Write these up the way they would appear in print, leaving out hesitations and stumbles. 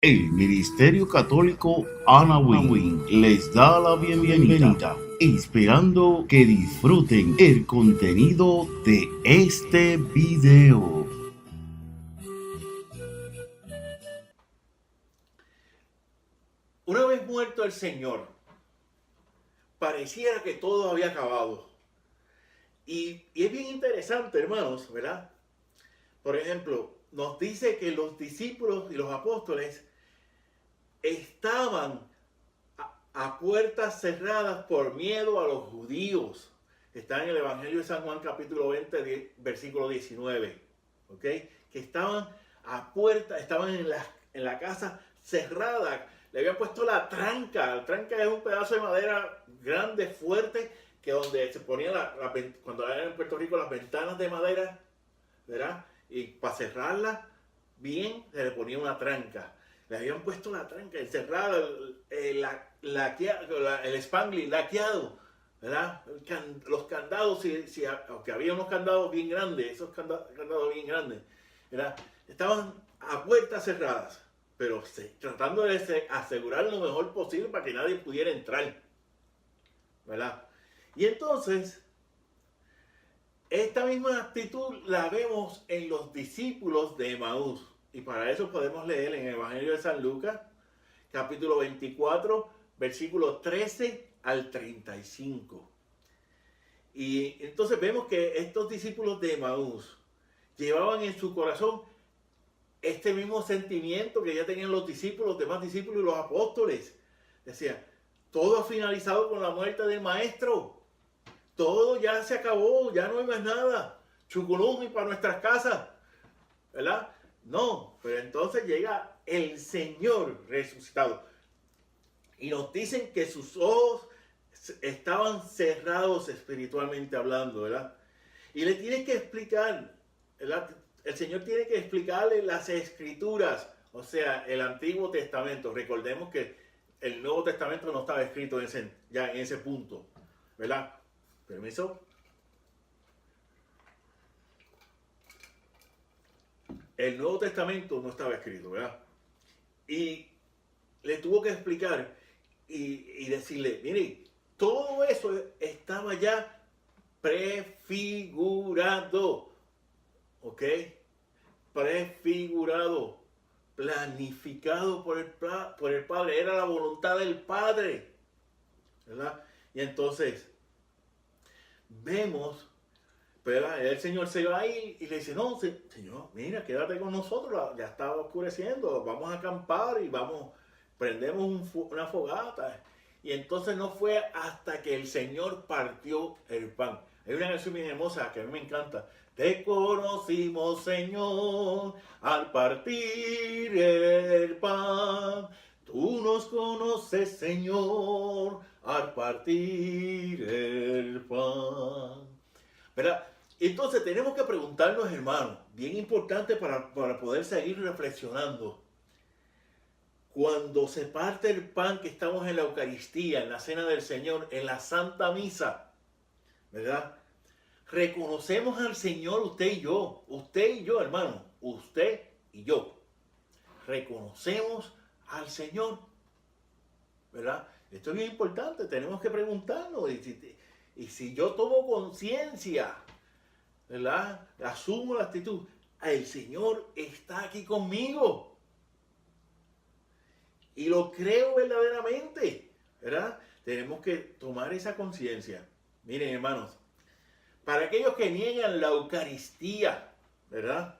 El Ministerio Católico Anawin les da la bienvenida, esperando que disfruten el contenido de este video. Una vez muerto el Señor, pareciera que todo había acabado. Y es bien interesante, hermanos, ¿verdad? Por ejemplo, nos dice que los discípulos y los apóstoles estaban a puertas cerradas por miedo a los judíos. Está en el Evangelio de San Juan capítulo 20, versículo 19. ¿Ok? Que estaban a puerta, estaban en la casa cerrada. Le habían puesto la tranca. La tranca es un pedazo de madera grande, fuerte, que donde se ponía cuando eran en Puerto Rico las ventanas de madera, ¿verdad? Y para cerrarla bien se le ponía una tranca. Le habían puesto la tranca, encerrada, el spanglish laqueado, ¿verdad? Los candados, aunque había unos candados bien grandes, esos candados bien grandes, ¿verdad? Estaban a puertas cerradas, pero tratando de asegurar lo mejor posible para que nadie pudiera entrar, ¿verdad? Y entonces, esta misma actitud la vemos en los discípulos de Emaús. Y para eso podemos leer en el Evangelio de San Lucas, capítulo 24, versículos 13 al 35. Y entonces vemos que estos discípulos de Emaús llevaban en su corazón este mismo sentimiento que ya tenían los discípulos, los demás discípulos y los apóstoles. Decían, todo ha finalizado con la muerte del maestro. Todo ya se acabó, ya no hay más nada. Chuculumi para nuestras casas, ¿verdad? No, pero entonces llega el Señor resucitado. Y nos dicen que sus ojos estaban cerrados espiritualmente hablando, ¿verdad? Y le tiene que explicar, ¿verdad? El Señor tiene que explicarle las escrituras, o sea, el Antiguo Testamento. Recordemos que el Nuevo Testamento no estaba escrito ya en ese punto, ¿verdad? Permiso. El Nuevo Testamento no estaba escrito, ¿verdad? Y le tuvo que explicar y decirle, mire, todo eso estaba ya prefigurado, ¿ok? Prefigurado, planificado por el Padre, era la voluntad del Padre, ¿verdad? Y entonces vemos, ¿verdad? El Señor se va ahí y le dice, no, Señor, mira, quédate con nosotros, ya está oscureciendo, vamos a acampar y prendemos una fogata. Y entonces no fue hasta que el Señor partió el pan. Hay una canción bien hermosa que a mí me encanta. Te conocimos, Señor, al partir el pan. Tú nos conoces, Señor, al partir el pan. ¿Verdad? Entonces tenemos que preguntarnos, hermanos, bien importante para poder seguir reflexionando. Cuando se parte el pan que estamos en la Eucaristía, en la Cena del Señor, en la Santa Misa, ¿verdad? Reconocemos al Señor usted y yo, hermano, usted y yo. Reconocemos al Señor, ¿verdad? Esto es bien importante, tenemos que preguntarnos. Y si yo tomo conciencia, ¿verdad? Asumo la actitud, el Señor está aquí conmigo. Y lo creo verdaderamente, ¿verdad? Tenemos que tomar esa conciencia. Miren, hermanos, para aquellos que niegan la Eucaristía, ¿verdad?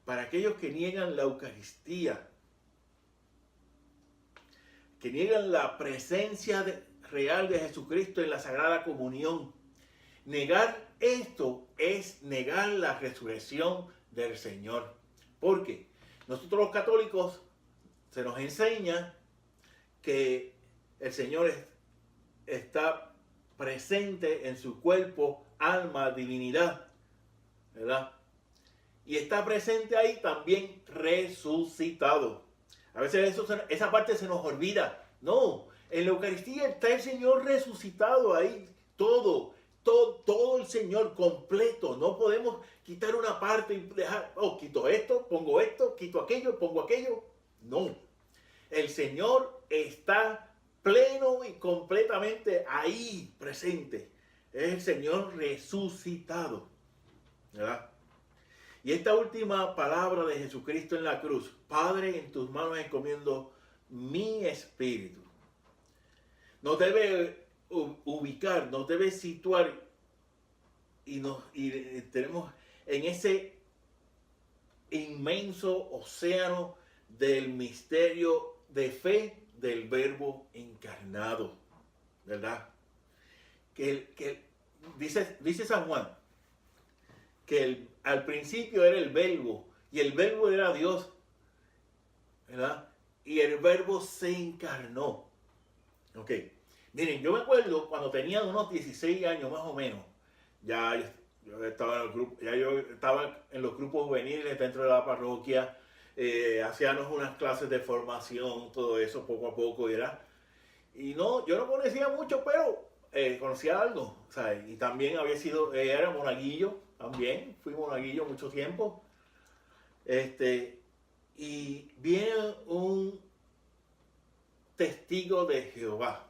Para aquellos que niegan la Eucaristía, que niegan la presencia real de Jesucristo en la Sagrada Comunión, negar esto es negar la resurrección del Señor. Porque nosotros los católicos se nos enseña que el Señor está presente en su cuerpo, alma, divinidad, ¿verdad? Y está presente ahí también resucitado. A veces esa parte se nos olvida. No, en la Eucaristía está el Señor resucitado ahí, todo el Señor completo. No podemos quitar una parte y dejar, quito esto, pongo esto, quito aquello, pongo aquello. No, el Señor está pleno y completamente ahí presente. Es el Señor resucitado, ¿verdad? Y esta última palabra de Jesucristo en la cruz: Padre, en tus manos encomiendo mi espíritu, nos debe ubicar, nos debe situar y tenemos en ese inmenso océano del misterio de fe del Verbo encarnado, ¿verdad? Que dice San Juan que al principio era el Verbo y el Verbo era Dios, ¿verdad? Y el Verbo se encarnó. Ok, miren, yo me acuerdo cuando tenía unos 16 años más o menos, yo estaba en los grupos juveniles dentro de la parroquia, hacíamos unas clases de formación, todo eso poco a poco, ¿verdad? Y no, yo no conocía mucho, pero conocía algo, o sea, y también era monaguillo, también fui monaguillo mucho tiempo, y viene un testigo de Jehová,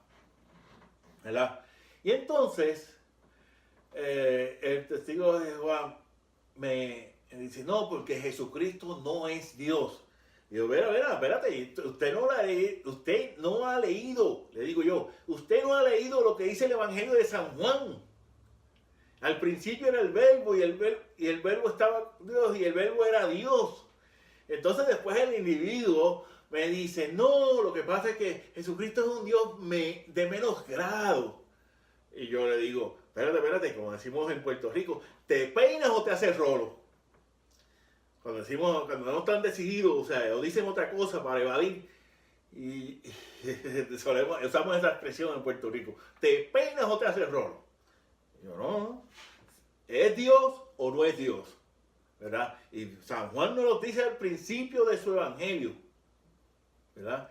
¿verdad? Y entonces el testigo de Jehová me dice: no, porque Jesucristo no es Dios. Y yo: espérate, usted no ha leído, le digo yo, usted no ha leído lo que dice el Evangelio de San Juan. Al principio era el Verbo y el Verbo estaba Dios y el Verbo era Dios. Entonces después el individuo me dice: no, lo que pasa es que Jesucristo es un Dios de menos grado. Y yo le digo: espérate, como decimos en Puerto Rico, ¿te peinas o te haces rolo? Cuando no están decididos, o sea, o dicen otra cosa para evadir, y usamos esa expresión en Puerto Rico: ¿te peinas o te haces rolo? Y yo: no, ¿es Dios o no es Dios? ¿Verdad? Y San Juan nos lo dice al principio de su evangelio, ¿verdad?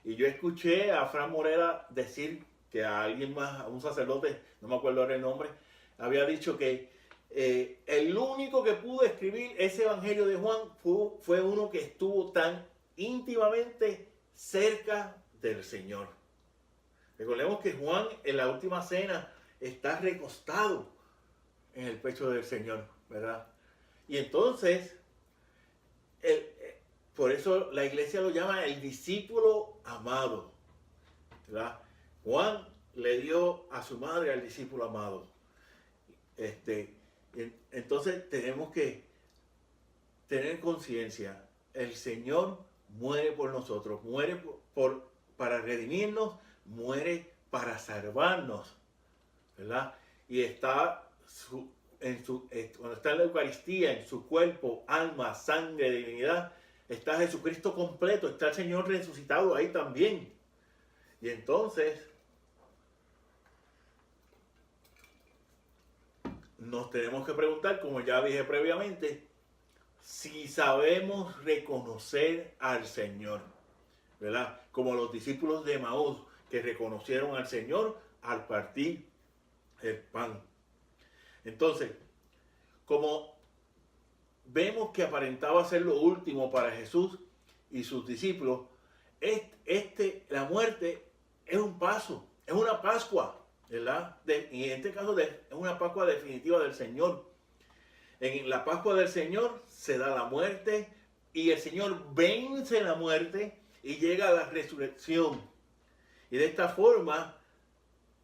Y yo escuché a Fran Morera decir que a alguien más, a un sacerdote, no me acuerdo ahora el nombre, había dicho que el único que pudo escribir ese evangelio de Juan fue uno que estuvo tan íntimamente cerca del Señor. Recordemos que Juan en la última cena está recostado en el pecho del Señor, ¿verdad? Y entonces, por eso la iglesia lo llama el discípulo amado, ¿verdad? Juan le dio a su madre al discípulo amado. Entonces tenemos que tener conciencia: el Señor muere por nosotros, muere para redimirnos, muere para salvarnos, ¿verdad? Y cuando está en la Eucaristía, en su cuerpo, alma, sangre, divinidad, está Jesucristo completo, está el Señor resucitado ahí también. Y entonces nos tenemos que preguntar, como ya dije previamente, si sabemos reconocer al Señor, ¿verdad? Como los discípulos de Emaús, que reconocieron al Señor al partir el pan. Entonces, como vemos que aparentaba ser lo último para Jesús y sus discípulos, la muerte es un paso, es una Pascua, ¿verdad? Y en este caso es una Pascua definitiva del Señor. En la Pascua del Señor se da la muerte y el Señor vence la muerte y llega a la resurrección. Y de esta forma,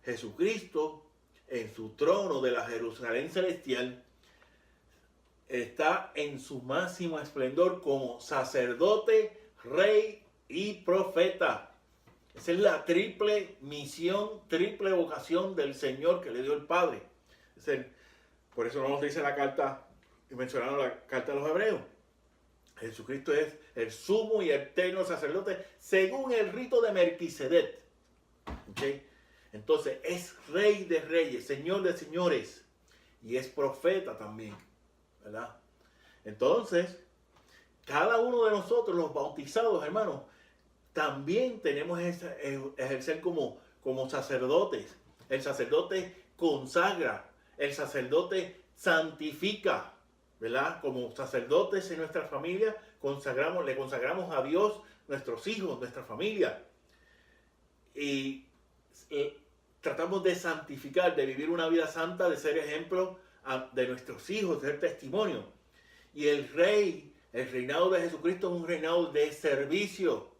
Jesucristo, en su trono de la Jerusalén celestial, está en su máximo esplendor como sacerdote, rey y profeta. Esa es la triple misión, triple vocación del Señor que le dio el Padre. Por eso nos dice la carta, y mencionaron la carta de los Hebreos: Jesucristo es el sumo y eterno sacerdote según el rito de Melquisedec. ¿Okay? Entonces es rey de reyes, señor de señores, y es profeta también, ¿verdad? Entonces, cada uno de nosotros, los bautizados, hermanos, también tenemos ejercer como sacerdotes. El sacerdote consagra, el sacerdote santifica, ¿verdad? Como sacerdotes en nuestra familia le consagramos a Dios nuestros hijos, nuestra familia. Y tratamos de santificar, de vivir una vida santa, de ser ejemplo de nuestros hijos, de ser testimonio. Y el reinado de Jesucristo es un reinado de servicio,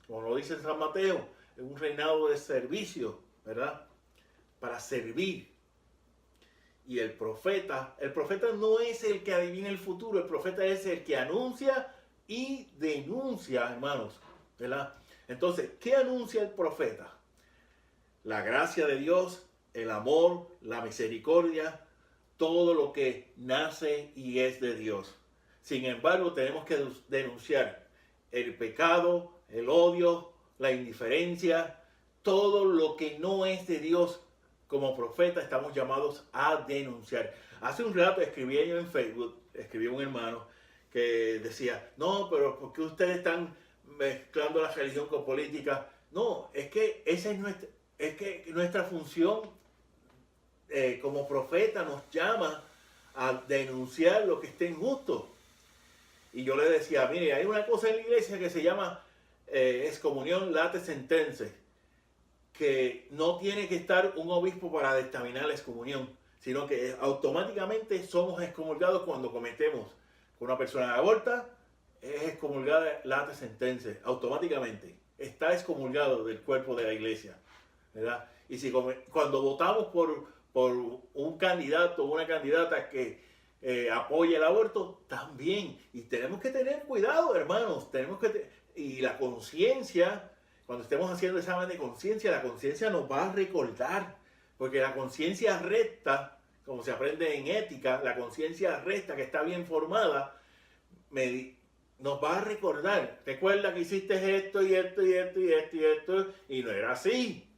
como lo dice San Mateo, es un reinado de servicio, ¿verdad? Para servir. Y el profeta no es el que adivina el futuro, el profeta es el que anuncia y denuncia, hermanos, ¿verdad? Entonces, ¿qué anuncia el profeta? La gracia de Dios, el amor, la misericordia, todo lo que nace y es de Dios. Sin embargo, tenemos que denunciar el pecado, el odio, la indiferencia, todo lo que no es de Dios. Como profeta estamos llamados a denunciar. Hace un rato escribí yo en Facebook, escribió un hermano que decía, no, pero ¿por qué ustedes están mezclando la religión con política? No, es que esa es nuestra función como profeta, nos llama a denunciar lo que esté injusto. Y yo le decía, mire, hay una cosa en la iglesia que se llama excomunión late sentenze, que no tiene que estar un obispo para dictaminar la excomunión, sino que automáticamente somos excomulgados cuando cometemos con una persona que aborta, es excomulgada late sentenze, automáticamente. Está excomulgado del cuerpo de la iglesia, ¿verdad? Y si cuando votamos por un candidato o una candidata que apoya el aborto, también. Y tenemos que tener cuidado, hermanos. Y la conciencia, cuando estemos haciendo examen de conciencia, la conciencia nos va a recordar. Porque la conciencia recta, como se aprende en ética, la conciencia recta que está bien formada, nos va a recordar. Recuerda que hiciste esto y esto y esto y esto y esto, y no era así.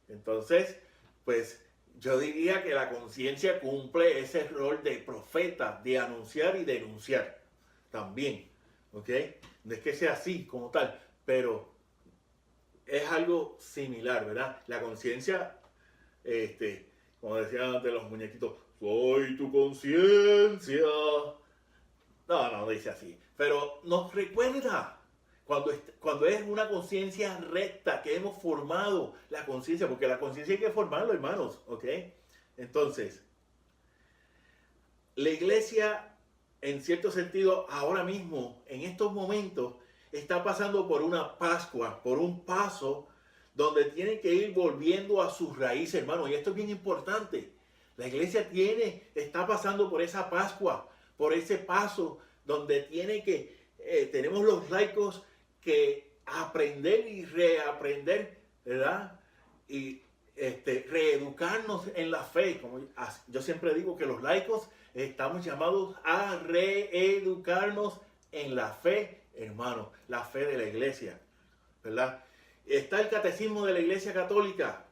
Entonces, pues yo diría que la conciencia cumple ese rol de profeta, de anunciar y denunciar también, ¿ok? No es que sea así como tal, pero es algo similar, ¿verdad? La conciencia, como decían antes los muñequitos, soy tu conciencia. No dice así, pero nos recuerda. Cuando es una conciencia recta que hemos formado la conciencia, porque la conciencia hay que formarlo, hermanos, ¿ok? Entonces, la iglesia, en cierto sentido, ahora mismo, en estos momentos, está pasando por una Pascua, por un paso donde tiene que ir volviendo a sus raíces, hermanos, y esto es bien importante. La iglesia está pasando por esa Pascua, por ese paso donde tenemos los laicos que aprender y reaprender, ¿verdad? Y reeducarnos en la fe. Como yo siempre digo que los laicos estamos llamados a reeducarnos en la fe, hermano, la fe de la iglesia, ¿verdad? Está el catecismo de la Iglesia Católica,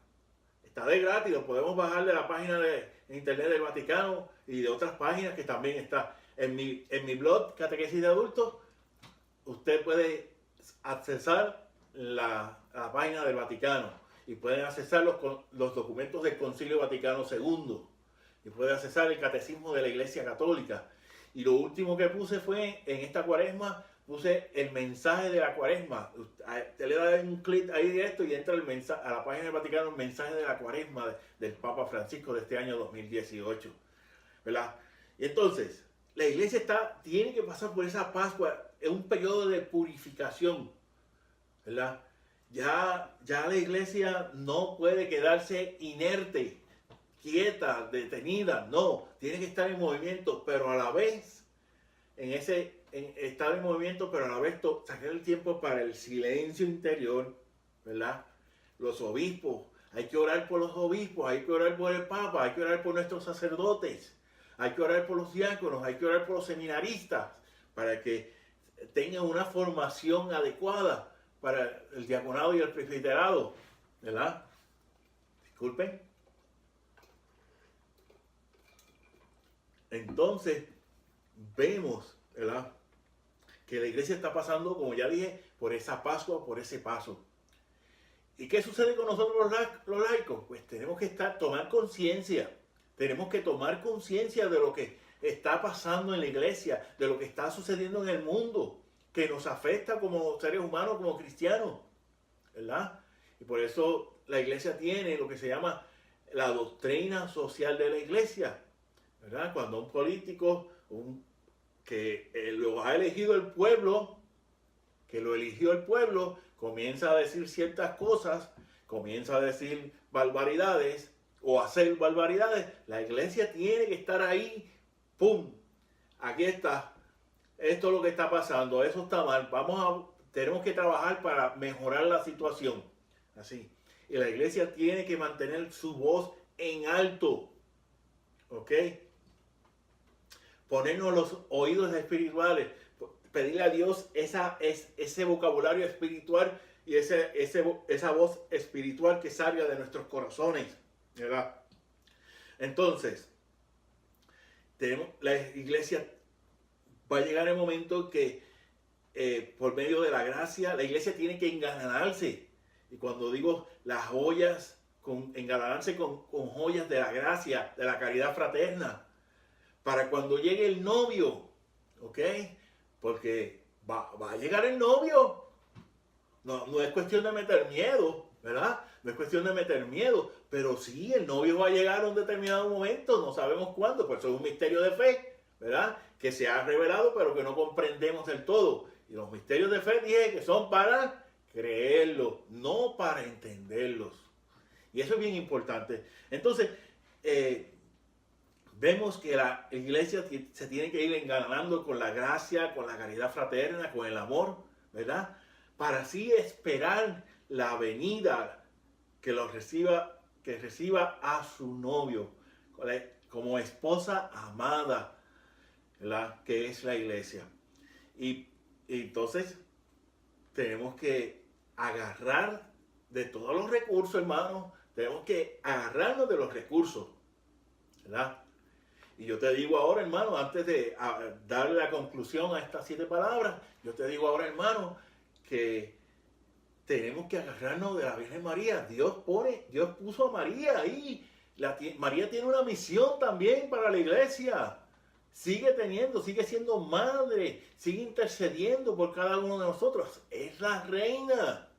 está de gratis, lo podemos bajar de la página de internet del Vaticano y de otras páginas que también está en mi blog Catequesis de Adultos. Usted puede accesar la página del Vaticano y pueden accesar los documentos del Concilio Vaticano II y puede accesar el Catecismo de la Iglesia Católica. Y lo último que puse fue, en esta cuaresma, puse el mensaje de la cuaresma. Usted le da un clic ahí directo y entra a la página del Vaticano, el mensaje de la cuaresma del Papa Francisco de este año 2018, ¿verdad? Y entonces, la iglesia tiene que pasar por esa Pascua, es un periodo de purificación, ¿verdad? Ya la iglesia no puede quedarse inerte, quieta, detenida, no, tiene que estar en movimiento, pero a la vez, estar en movimiento, pero a la vez sacar el tiempo para el silencio interior, ¿verdad? Los obispos, hay que orar por los obispos, hay que orar por el Papa, hay que orar por nuestros sacerdotes, hay que orar por los diáconos, hay que orar por los seminaristas, para que tengan una formación adecuada para el diaconado y el presbiterado, ¿verdad? Disculpen. Entonces, vemos, ¿verdad?, que la iglesia está pasando, como ya dije, por esa Pascua, por ese paso. ¿Y qué sucede con nosotros los laicos? Pues tenemos que tomar conciencia. Tenemos que tomar conciencia de lo que está pasando en la iglesia, de lo que está sucediendo en el mundo. que nos afecta como seres humanos, como cristianos, ¿verdad? Y por eso la iglesia tiene lo que se llama la doctrina social de la iglesia, ¿verdad? Cuando un político que lo ha elegido el pueblo, que lo eligió el pueblo, comienza a decir ciertas cosas, comienza a decir barbaridades o hacer barbaridades, la iglesia tiene que estar ahí, ¡pum! Aquí está, esto es lo que está pasando, eso está mal, tenemos que trabajar para mejorar la situación, así. Y la iglesia tiene que mantener su voz en alto, ¿ok? Ponernos los oídos espirituales, pedirle a Dios ese vocabulario espiritual y esa voz espiritual que salga de nuestros corazones, ¿verdad? Entonces, la iglesia va a llegar el momento que por medio de la gracia, la iglesia tiene que engalanarse. Y cuando digo las joyas, engalanarse con joyas de la gracia, de la caridad fraterna, para cuando llegue el novio, ¿ok? Porque va a llegar el novio. No es cuestión de meter miedo, ¿verdad? No es cuestión de meter miedo, pero sí, el novio va a llegar a un determinado momento, no sabemos cuándo, pues eso es un misterio de fe, ¿verdad? Que se ha revelado, pero que no comprendemos del todo. Y los misterios de fe dije que son para creerlos, no para entenderlos. Y eso es bien importante. Entonces, vemos que la iglesia se tiene que ir engalanando con la gracia, con la caridad fraterna, con el amor, ¿verdad? Para así esperar la venida que reciba a su novio, como esposa amada, ¿verdad? Que es la iglesia. Y entonces tenemos que agarrar de todos los recursos, hermanos. Tenemos que agarrarnos de los recursos, ¿verdad? Y yo te digo ahora, hermano, antes de darle la conclusión a estas 7 palabras, yo te digo ahora, hermano, que tenemos que agarrarnos de la Virgen María. Dios puso a María ahí. María tiene una misión también para la iglesia. Sigue siendo madre, sigue intercediendo por cada uno de nosotros. Es la reina,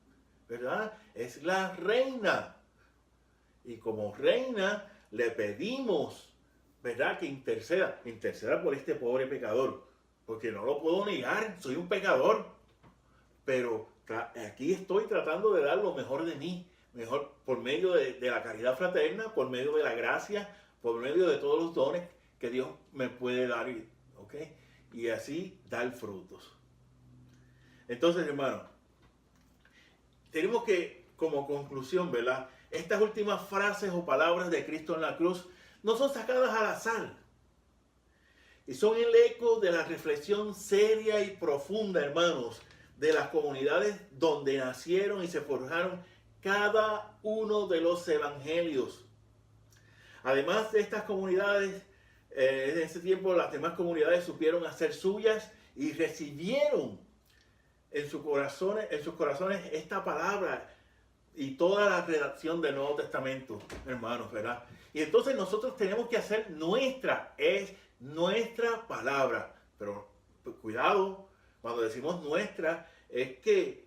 ¿verdad? Es la reina. Y como reina le pedimos, ¿verdad? Que interceda por este pobre pecador, porque no lo puedo negar, soy un pecador, pero aquí estoy tratando de dar lo mejor de mí, mejor por medio de la caridad fraterna, por medio de la gracia, por medio de todos los dones que Dios me puede dar, ¿ok? Y así dar frutos. Entonces, hermano, tenemos que, como conclusión, ¿verdad? Estas últimas frases o palabras de Cristo en la cruz no son sacadas al azar. Y son el eco de la reflexión seria y profunda, hermanos, de las comunidades donde nacieron y se forjaron cada uno de los evangelios. Además de estas comunidades, en ese tiempo las demás comunidades supieron hacer suyas y recibieron en sus corazones esta palabra y toda la redacción del Nuevo Testamento, hermanos, ¿verdad? Y entonces nosotros tenemos que hacer nuestra palabra. Pero cuidado, cuando decimos nuestra, es que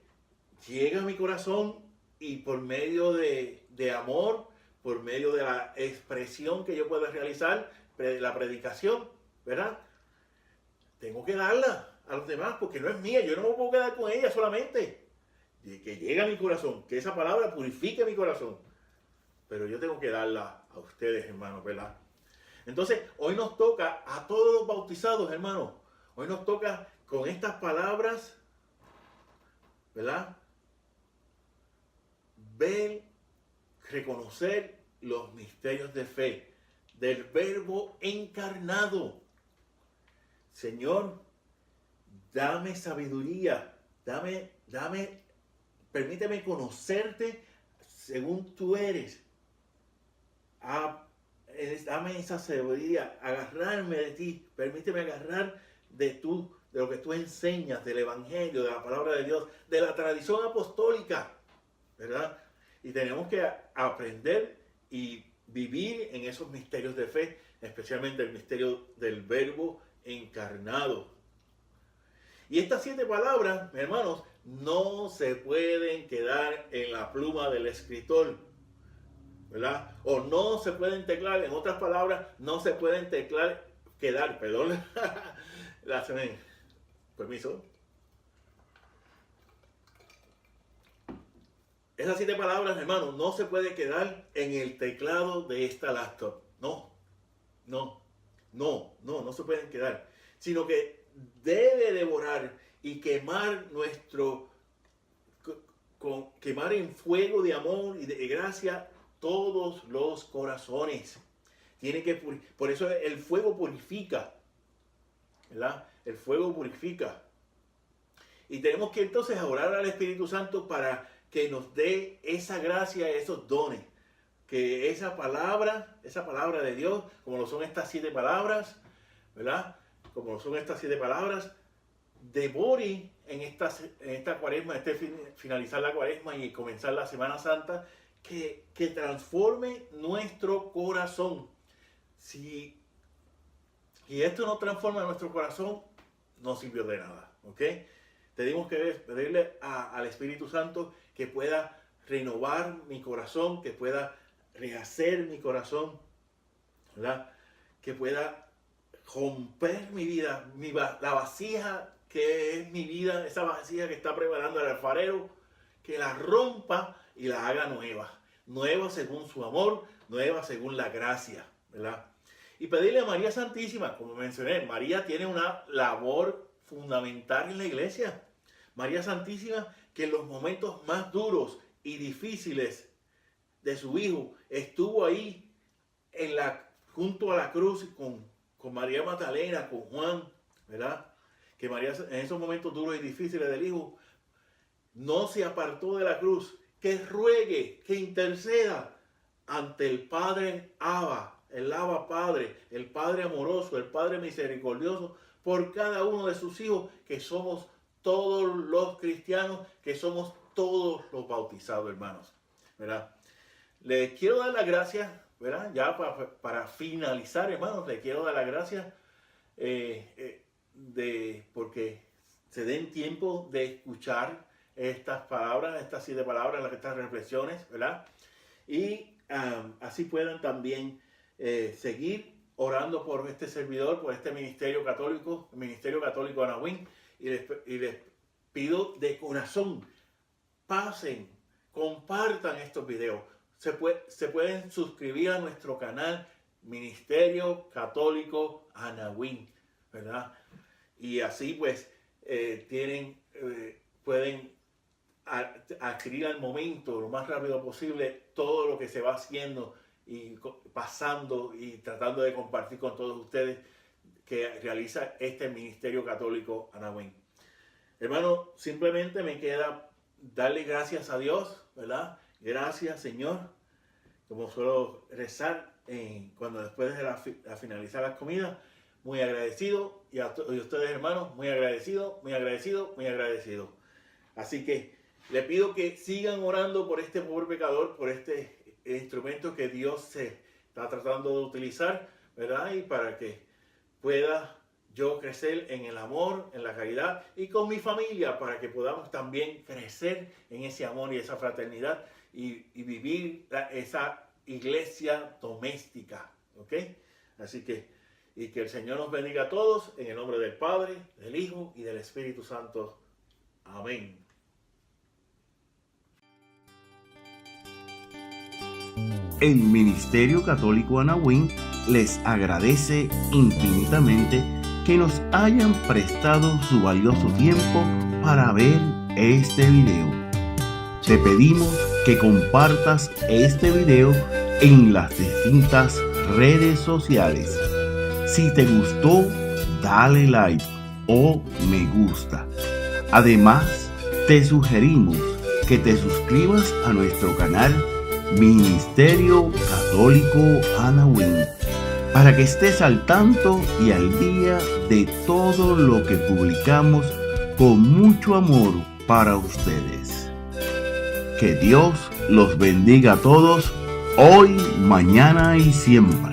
llega a mi corazón y por medio de amor, por medio de la expresión que yo pueda realizar, la predicación, ¿verdad? Tengo que darla a los demás porque no es mía, yo no me puedo quedar con ella solamente. Que llegue a mi corazón, que esa palabra purifique mi corazón. Pero yo tengo que darla a ustedes, hermanos, ¿verdad? Entonces, hoy nos toca a todos los bautizados, hermanos. Hoy nos toca con estas palabras, ¿verdad? Ver, reconocer los misterios de fe del Verbo encarnado. Señor, dame sabiduría, permíteme conocerte según tú eres. Dame esa sabiduría, agarrarme de ti, permíteme agarrar de lo que tú enseñas, del Evangelio, de la palabra de Dios, de la tradición apostólica, ¿verdad? Y tenemos que aprender y vivir en esos misterios de fe, especialmente el misterio del Verbo encarnado. Y estas 7 palabras, hermanos, no se pueden quedar en la pluma del escritor, ¿verdad? O no se pueden teclar, en otras palabras, no se pueden quedar, perdón, permiso. Esas 7 palabras, hermanos, no se puede quedar en el teclado de esta laptop. No se pueden quedar. Sino que debe devorar y quemar quemar en fuego de amor y de gracia todos los corazones. Por eso el fuego purifica, ¿verdad? El fuego purifica. Y tenemos que entonces orar al Espíritu Santo para que nos dé esa gracia, esos dones. Que esa palabra de Dios, como lo son estas 7 palabras, ¿verdad? Como lo son estas 7 palabras, devore en esta cuaresma, finalizar la cuaresma y comenzar la Semana Santa, que transforme nuestro corazón. Si esto no transforma nuestro corazón, no sirvió de nada, ¿ok? Tenemos que pedirle al Espíritu Santo que pueda renovar mi corazón, que pueda rehacer mi corazón, ¿verdad? Que pueda romper mi vida, la vasija que es mi vida, esa vasija que está preparando el alfarero, que la rompa y la haga nueva según su amor, nueva según la gracia, ¿verdad? Y pedirle a María Santísima, como mencioné, María tiene una labor fundamental en la iglesia. María Santísima, que en los momentos más duros y difíciles de su hijo, estuvo ahí junto a la cruz con María Magdalena, con Juan, ¿verdad? Que María en esos momentos duros y difíciles del hijo no se apartó de la cruz, que ruegue, que interceda ante el Padre Abba, el Abba Padre, el Padre amoroso, el Padre misericordioso, por cada uno de sus hijos, que somos todos los cristianos, que somos todos los bautizados, hermanos, ¿verdad? Les quiero dar las gracias, ¿verdad? Ya para finalizar, hermanos, les quiero dar las gracias porque se den tiempo de escuchar estas palabras, estas 7 palabras, estas reflexiones, ¿verdad? Y así puedan también seguir orando por este servidor, por este ministerio católico, el Ministerio Católico Anahuín, y les pido de corazón, pasen, compartan estos videos. Se pueden suscribir a nuestro canal Ministerio Católico Anahuín, ¿verdad? Y así pues pueden adquirir al momento, lo más rápido posible, todo lo que se va haciendo y pasando y tratando de compartir con todos ustedes que realiza este Ministerio Católico Anahuín. Hermano, simplemente me queda darle gracias a Dios, ¿verdad? Gracias, Señor, como suelo rezar cuando después de finalizar las comidas, muy agradecido, y a ustedes, hermanos, muy agradecido, muy agradecido, muy agradecido. Así que le pido que sigan orando por este pobre pecador, por este instrumento que Dios se está tratando de utilizar, ¿verdad? Y para que pueda yo crecer en el amor, en la caridad, y con mi familia, para que podamos también crecer en ese amor y esa fraternidad y vivir esa iglesia doméstica, ¿ok? Así que, y que el Señor nos bendiga a todos, en el nombre del Padre, del Hijo y del Espíritu Santo. Amén. El Ministerio Católico Anahuín les agradece infinitamente que nos hayan prestado su valioso tiempo para ver este video. Te pedimos que compartas este video en las distintas redes sociales. Si te gustó, dale like o me gusta. Además, te sugerimos que te suscribas a nuestro canal Ministerio Católico Anahuín, para que estés al tanto y al día de todo lo que publicamos con mucho amor para ustedes. Que Dios los bendiga a todos, hoy, mañana y siempre.